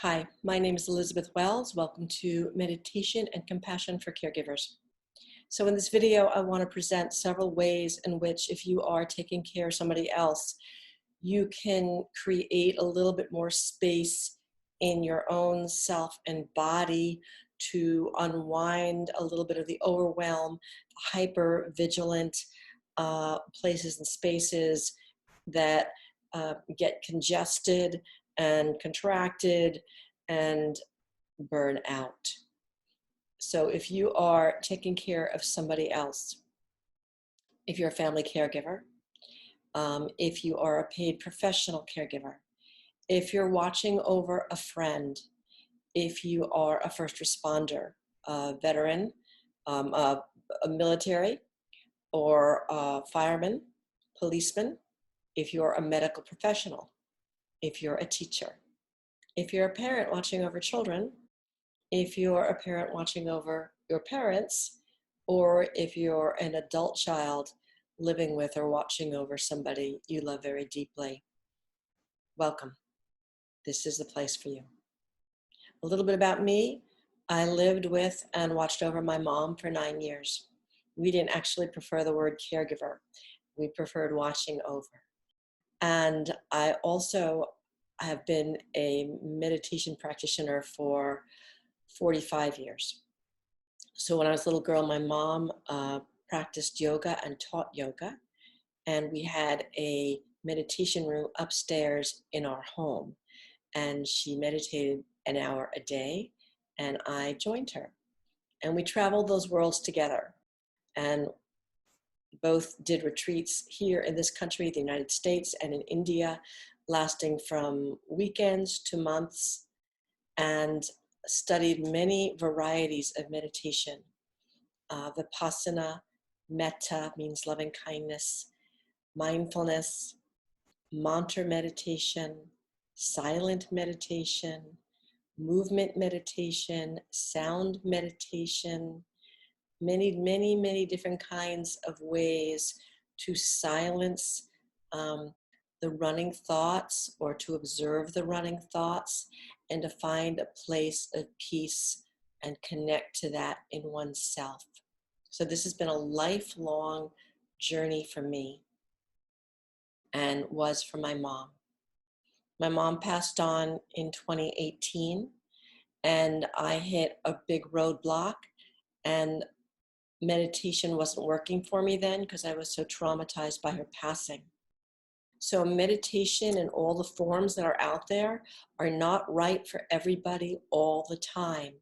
Hi, my name is Elizabeth Wells. Welcome to Meditation and Compassion for Caregivers. So in this video, I want to present several ways in which if you are taking care of somebody else, you can create a little bit more space in your own self and body to unwind a little bit of the overwhelm, hyper vigilant places and spaces that get congested and contracted and burn out. So if you are taking care of somebody else, if you're a family caregiver, if you are a paid professional caregiver, if you're watching over a friend, if you are a first responder, a veteran, a military, or a fireman, policeman, if you're a medical professional, if you're a teacher, if you're a parent watching over children, if you're a parent watching over your parents, or if you're an adult child living with or watching over somebody you love very deeply, welcome. This is the place for you. A little bit about me. I lived with and watched over my mom for 9 years. We didn't actually prefer the word caregiver. We preferred watching over. And I also have been a meditation practitioner for 45 years. So when I was a little girl, my mom practiced yoga and taught yoga. And we had a meditation room upstairs in our home. And she meditated an hour a day, and I joined her. And we traveled those worlds together. And both did retreats here in this country, the United States, and in India, lasting from weekends to months, and studied many varieties of meditation. Vipassana, metta means loving kindness, mindfulness, mantra meditation, silent meditation, movement meditation, sound meditation, many different kinds of ways to silence the running thoughts or to observe the running thoughts and to find a place of peace and connect to that in oneself. So this has been a lifelong journey for me and was for my mom. My mom passed on in 2018 and I hit a big roadblock, and meditation wasn't working for me then because I was so traumatized by her passing. So meditation and all the forms that are out there are not right for everybody all the time.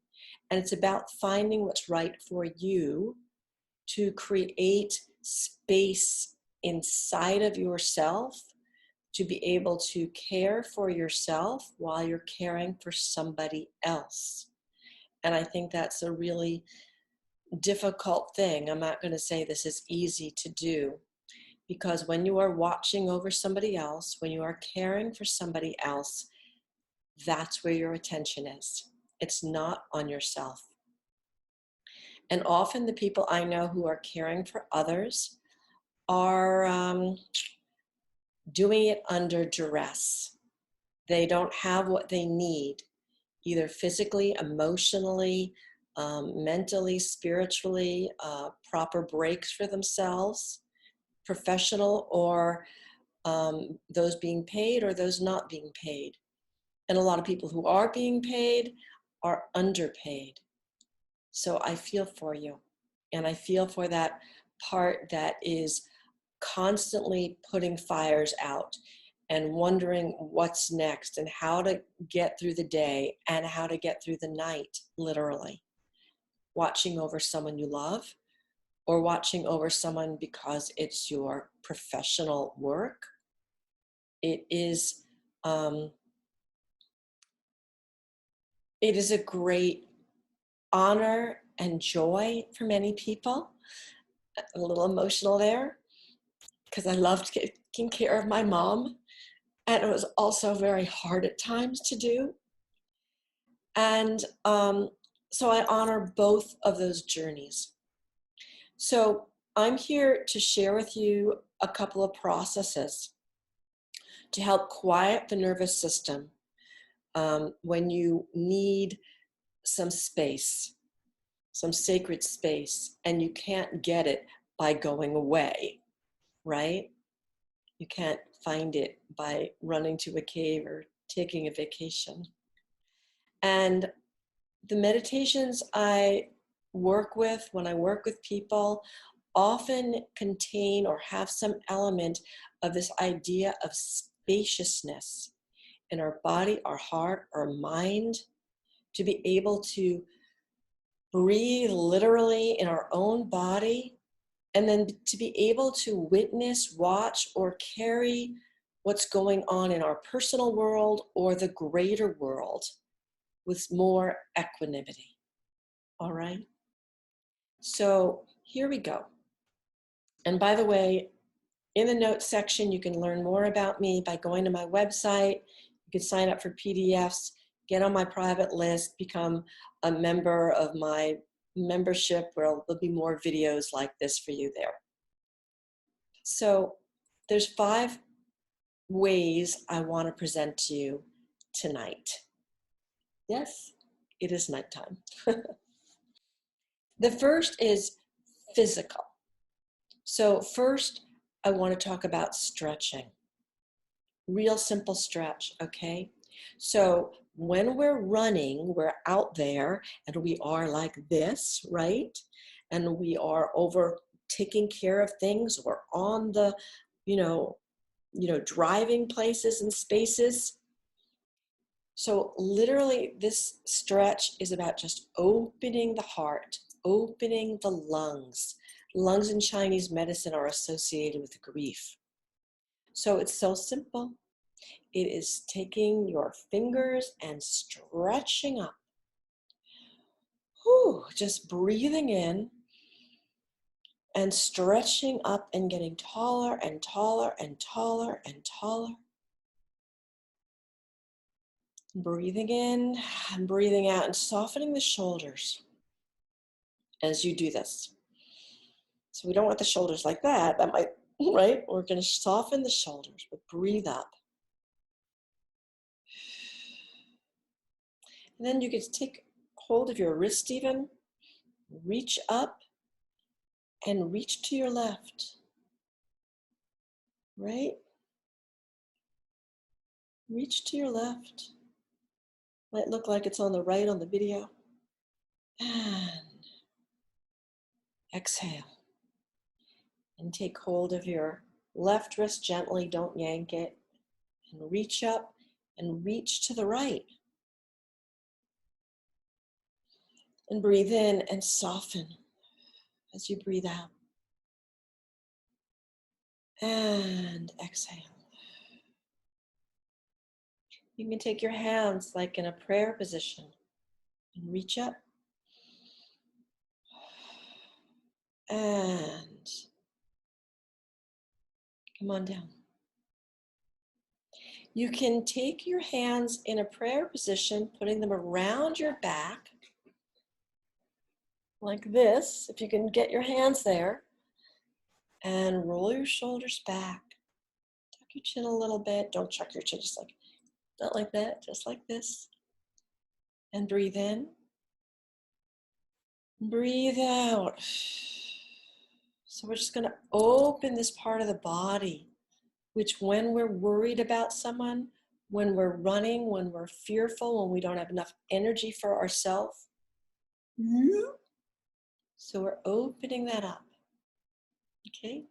And it's about finding what's right for you to create space inside of yourself to be able to care for yourself while you're caring for somebody else. And I think that's a really difficult thing. I'm not going to say this is easy to do, because when you are watching over somebody else, when you are caring for somebody else, that's where your attention is. It's not on yourself. And often the people I know who are caring for others are doing it under duress. They don't have what they need, either physically, emotionally, mentally, spiritually, proper breaks for themselves, professional or those being paid or those not being paid. And a lot of people who are being paid are underpaid. So I feel for you. And I feel for that part that is constantly putting fires out and wondering what's next and how to get through the day and how to get through the night, literally. Watching over someone you love, or watching over someone because it's your professional work. It is a great honor and joy for many people. A little emotional there because I loved taking care of my mom, and it was also very hard at times to do. And so I honor both of those journeys. So I'm here to share with you a couple of processes to help quiet the nervous system when you need some space, some sacred space, and you can't get it by going away, right? You can't find it by running to a cave or taking a vacation. And the meditations I work with when I work with people often contain or have some element of this idea of spaciousness in our body, our heart, our mind, to be able to breathe literally in our own body, and then to be able to witness, watch, or carry what's going on in our personal world or the greater world with more equanimity. All right? So here we go. And by the way, in the notes section, you can learn more about me by going to my website. You can sign up for PDFs, get on my private list, become a member of my membership where there'll be more videos like this for you there. So there's 5 ways I want to present to you tonight. Yes, it is nighttime. The first is physical. So first, I want to talk about stretching. Real simple stretch, okay? So when we're running, we're out there and we are like this, right? And we are over taking care of things. We're on the, driving places and spaces. So literally this stretch is about just opening the heart, opening the lungs. Lungs in Chinese medicine are associated with grief. So it's so simple. It is taking your fingers and stretching up. Whew, just breathing in and stretching up and getting taller and taller and taller and taller. Breathing in and breathing out and softening the shoulders as you do this. So we don't want the shoulders like that. That might, right? We're going to soften the shoulders, but breathe up. And then you can take hold of your wrist even, reach up and reach to your left, right? Reach to your left. Might look like it's on the right on the video. And exhale. And take hold of your left wrist gently, don't yank it. And reach up and reach to the right. And breathe in and soften as you breathe out. And exhale. You can take your hands like in a prayer position and reach up. And come on down. You can take your hands in a prayer position, putting them around your back, like this, if you can get your hands there, and roll your shoulders back. Tuck your chin a little bit. Don't chuck your chin, just like, not like that, just like this. And breathe in. Breathe out. So we're just going to open this part of the body, which when we're worried about someone, when we're running, when we're fearful, when we don't have enough energy for ourselves. So we're opening that up. Okay?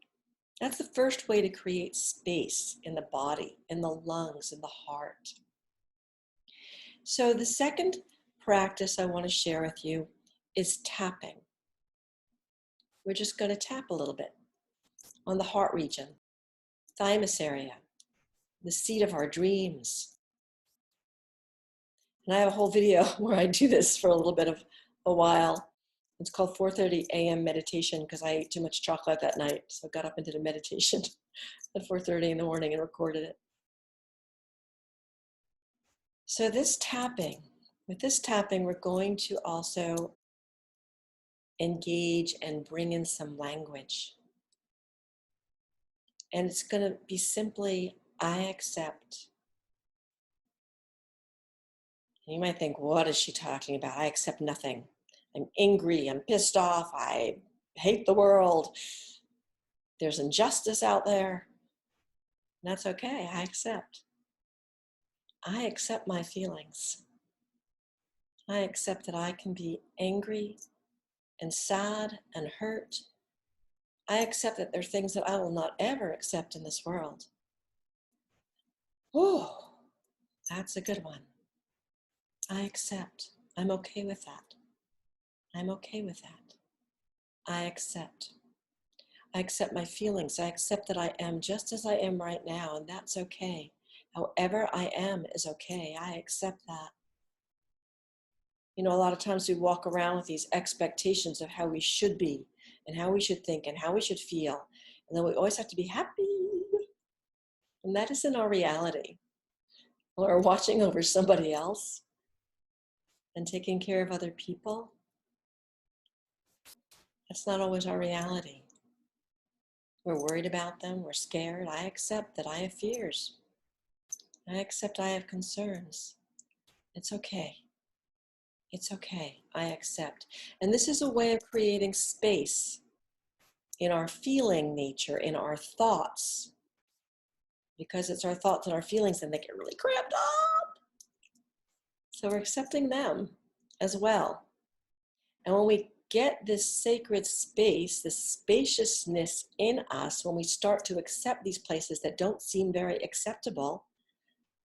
That's the first way to create space in the body, in the lungs, in the heart. So the second practice I want to share with you is tapping. We're just going to tap a little bit on the heart region, thymus area, the seat of our dreams. And I have a whole video where I do this for a little bit of a while. It's called 4:30 a.m. meditation because I ate too much chocolate that night. So I got up and did a meditation at 4:30 in the morning and recorded it. So with this tapping, we're going to also engage and bring in some language. And it's going to be simply, I accept. You might think, what is she talking about? I accept nothing. I'm angry. I'm pissed off. I hate the world. There's injustice out there. And that's okay. I accept. I accept my feelings. I accept that I can be angry and sad and hurt. I accept that there are things that I will not ever accept in this world. Oh, that's a good one. I accept. I'm okay with that. I'm okay with that. I accept. I accept my feelings. I accept that I am just as I am right now, and that's okay. However I am is okay. I accept that. You know, a lot of times we walk around with these expectations of how we should be and how we should think and how we should feel. And then we always have to be happy. And that isn't our reality. Or watching over somebody else and taking care of other people. That's not always our reality. We're worried about them. We're scared. I accept that I have fears. I accept I have concerns. It's okay. It's okay. I accept. And this is a way of creating space in our feeling nature, in our thoughts. Because it's our thoughts and our feelings, and they get really cramped up. So we're accepting them as well. And when we get this sacred space, this spaciousness in us, when we start to accept these places that don't seem very acceptable,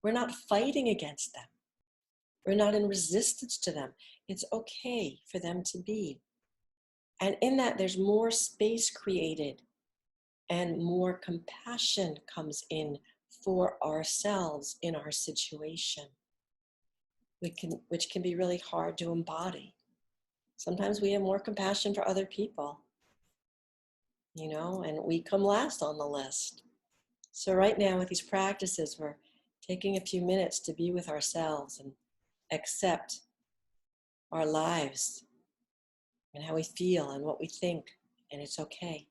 we're not fighting against them. We're not in resistance to them. It's okay for them to be. And in that, there's more space created and more compassion comes in for ourselves in our situation, which can be really hard to embody. Sometimes we have more compassion for other people, you know, and we come last on the list. So right now with these practices, we're taking a few minutes to be with ourselves and accept our lives and how we feel and what we think, and it's okay.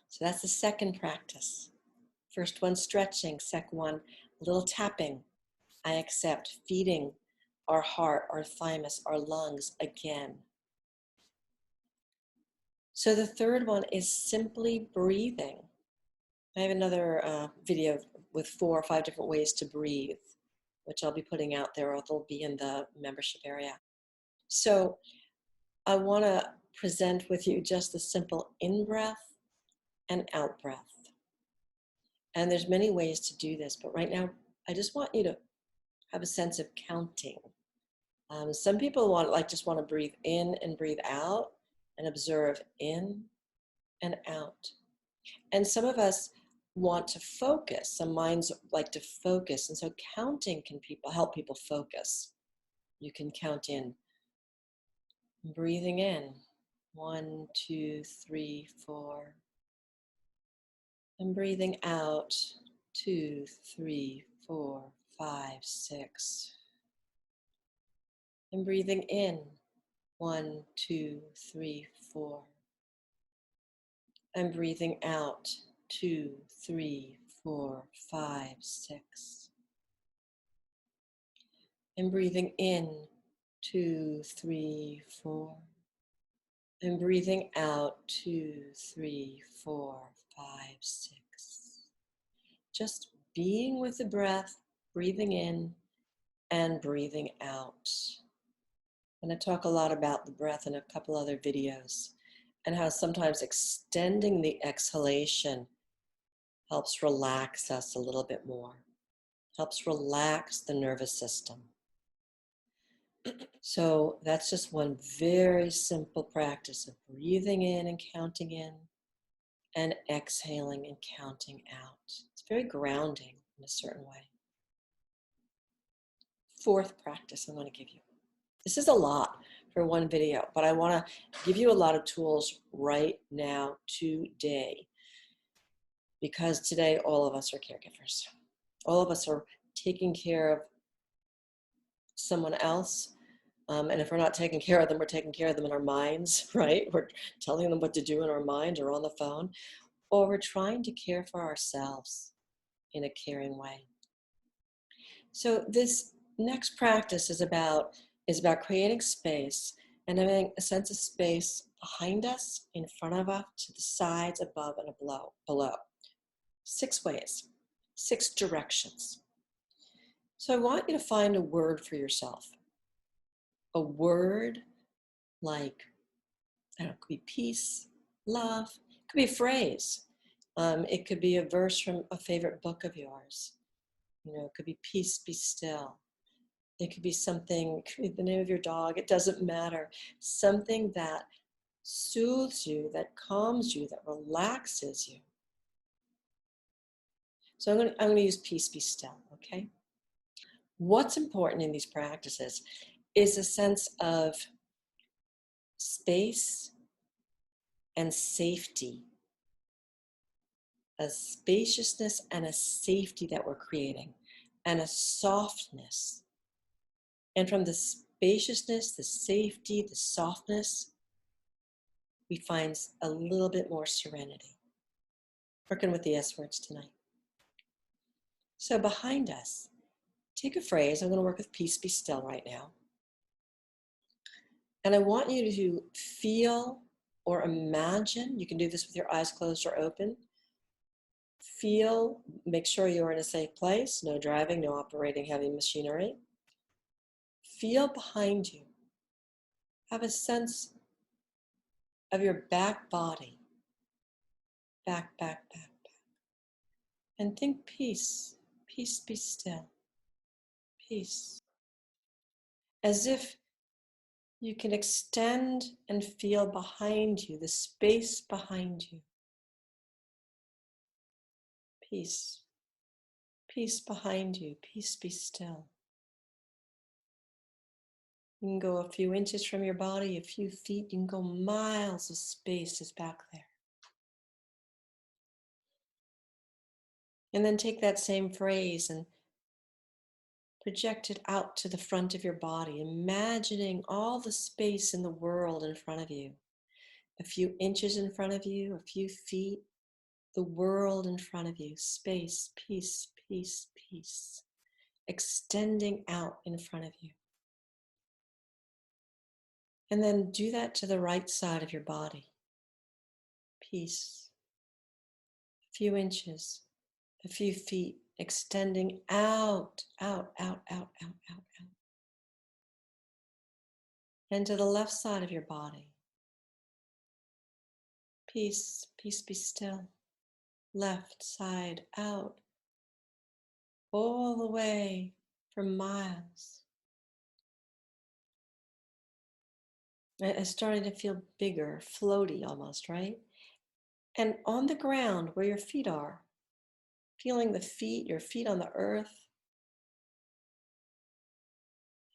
So that's the second practice. First one, stretching. Second one, a little tapping. I accept, feeding our heart, our thymus, our lungs again. So the third one is simply breathing. I have another video with 4 or 5 different ways to breathe, which I'll be putting out there, or they'll be in the membership area. So I want to present with you just a simple in-breath and out-breath. And there's many ways to do this, but right now I just want you to have a sense of counting. Some people just want to breathe in and breathe out and observe in and out. And some of us want to focus. Some minds like to focus. And so counting can help people focus. You can count in. Breathing in. 1, 2, 3, 4. And breathing out. 2, 3, 4, 5, 6. And breathing in. 1, 2, 3, 4. And breathing out. 2, 3, 4, 5, 6. And breathing in. 2, 3, 4. And breathing out. 2, 3, 4, 5, 6. Just being with the breath, breathing in and breathing out. I'm going to talk a lot about the breath in a couple other videos, and how sometimes extending the exhalation helps relax us a little bit more, helps relax the nervous system. So that's just one very simple practice of breathing in and counting in and exhaling and counting out. It's very grounding in a certain way. Fourth practice I'm going to give you. This is a lot for one video, but I want to give you a lot of tools right now, today, because today all of us are caregivers. All of us are taking care of someone else. And if we're not taking care of them, we're taking care of them in our minds, right? We're telling them what to do in our mind or on the phone, or we're trying to care for ourselves in a caring way. So this next practice is about creating space and having a sense of space behind us, in front of us, to the sides, above, and below. 6 ways, 6 directions. So I want you to find a word for yourself. A word like, I don't know, it could be peace, love, it could be a phrase. It could be a verse from a favorite book of yours. You know, it could be peace, be still. It could be something, it could be the name of your dog, it doesn't matter. Something that soothes you, that calms you, that relaxes you. So I'm going to use peace, be still, okay? What's important in these practices is a sense of space and safety, a spaciousness and a safety that we're creating, and a softness. And from the spaciousness, the safety, the softness, we find a little bit more serenity. Working with the S words tonight. So behind us, take a phrase. I'm going to work with peace, be still right now. And I want you to feel or imagine, you can do this with your eyes closed or open. Feel, make sure you're in a safe place, no driving, no operating heavy machinery. Feel behind you. Have a sense of your back body. Back, back, back, back. And think peace. Peace, be still. Peace. As if you can extend and feel behind you, the space behind you. Peace. Peace behind you. Peace, be still. You can go a few inches from your body, a few feet. You can go miles of space is back there. And then take that same phrase and project it out to the front of your body, imagining all the space in the world in front of you. A few inches in front of you, a few feet, the world in front of you. Space, peace, peace, peace. Extending out in front of you. And then do that to the right side of your body. Peace. A few inches, a few feet, extending out, out, out, out, out, out, out. And to the left side of your body. Peace, peace, be still. Left side out, all the way for miles. It's starting to feel bigger, floaty almost, right? And on the ground where your feet are, feeling the feet, your feet on the earth,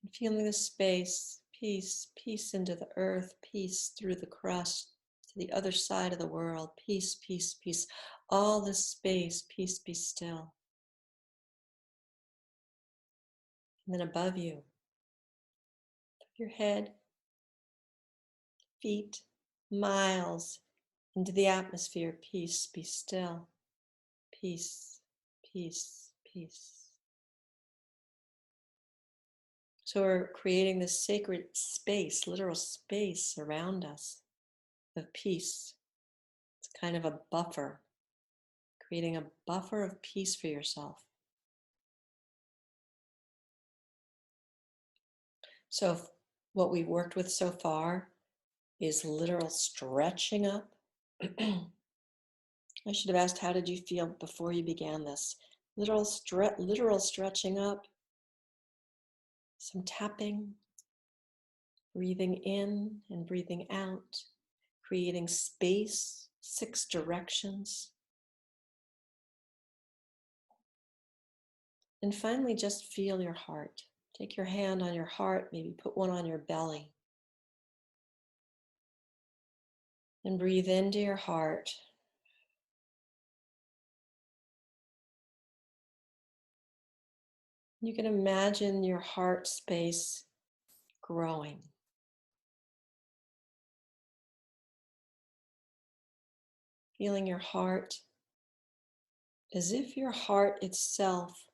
and feeling the space, peace, peace into the earth, peace through the crust to the other side of the world, peace, peace, peace. All this space, peace, be still. And then above you, your head, feet, miles into the atmosphere, peace, be still. Peace, peace, peace. So we're creating this sacred space, literal space around us of peace. It's kind of a buffer, creating a buffer of peace for yourself. So what we've worked with so far is literal stretching up. I should have asked, how did you feel before you began this? Literal stretching up, some tapping, breathing in and breathing out, creating space, 6 directions. And finally, just feel your heart. Take your hand on your heart, maybe put one on your belly. And breathe into your heart. You can imagine your heart space growing. Feeling your heart as if your heart itself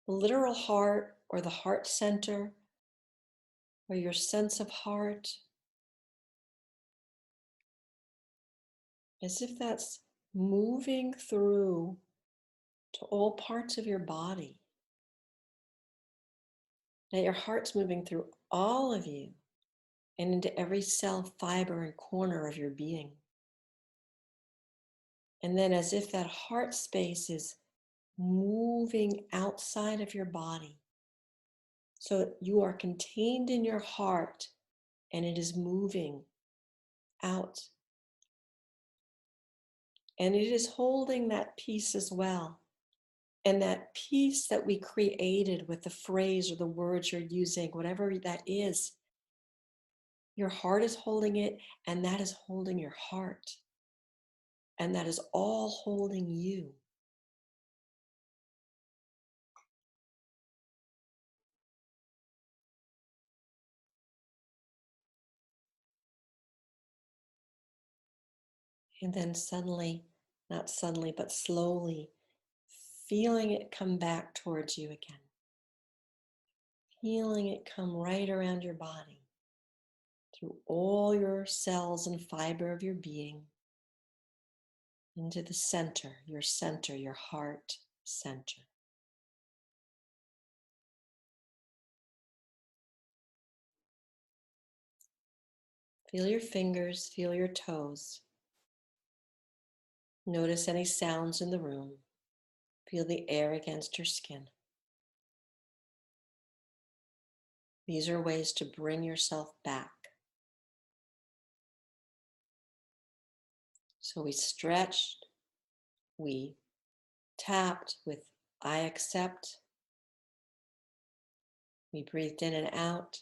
the literal heart or the heart center or your sense of heart, as if that's moving through to all parts of your body. That your heart's moving through all of you and into every cell, fiber, and corner of your being. And then as if that heart space is moving outside of your body. So you are contained in your heart and it is moving out. And it is holding that peace as well. And that peace that we created with the phrase or the words you're using, whatever that is, your heart is holding it, and that is holding your heart. And that is all holding you. And then suddenly, not suddenly, but slowly, feeling it come back towards you again. Feeling it come right around your body, through all your cells and fiber of your being, into the center, your heart center. Feel your fingers, feel your toes. Notice any sounds in the room. Feel the air against your skin. These are ways to bring yourself back. So we stretched, we tapped with I accept, we breathed in and out,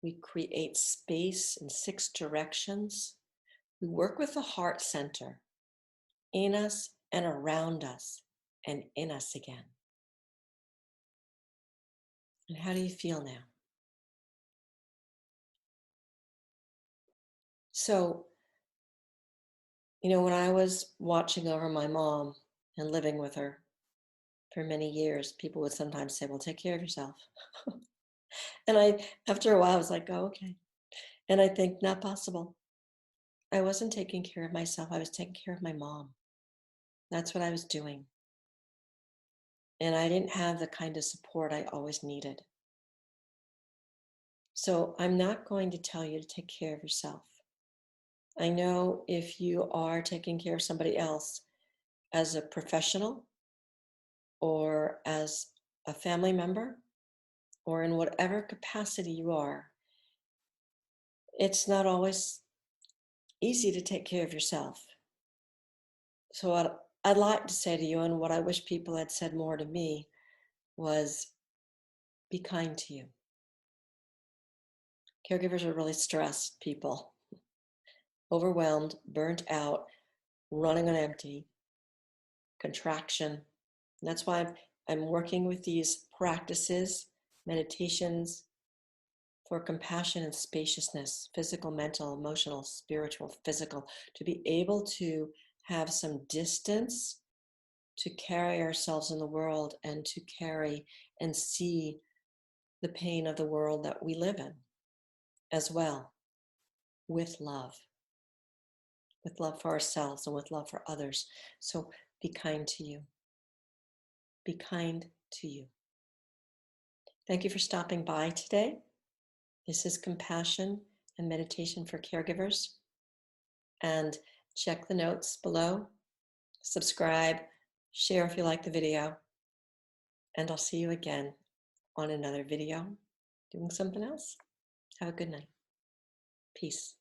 we create space in 6 directions. We work with the heart center, in us and around us, and in us again. And how do you feel now? So, when I was watching over my mom and living with her for many years, people would sometimes say, well, take care of yourself. And after a while, I was like, oh, okay. And I think, not possible. I wasn't taking care of myself. I was taking care of my mom. That's what I was doing. And I didn't have the kind of support I always needed. So I'm not going to tell you to take care of yourself. I know if you are taking care of somebody else as a professional or as a family member or in whatever capacity you are, it's not always easy to take care of yourself. So what I'd like to say to you, and what I wish people had said more to me, was be kind to you. Caregivers are really stressed people, overwhelmed, burnt out, running on empty, contraction. And that's why I'm working with these practices, meditations for compassion and spaciousness, physical, mental, emotional, spiritual, physical, to be able to have some distance to carry ourselves in the world and to carry and see the pain of the world that we live in as well, with love for ourselves and with love for others. So be kind to you. Be kind to you. Thank you for stopping by today. This is Compassion and Meditation for Caregivers. And check the notes below. Subscribe, share if you like the video. And I'll see you again on another video doing something else. Have a good night. Peace.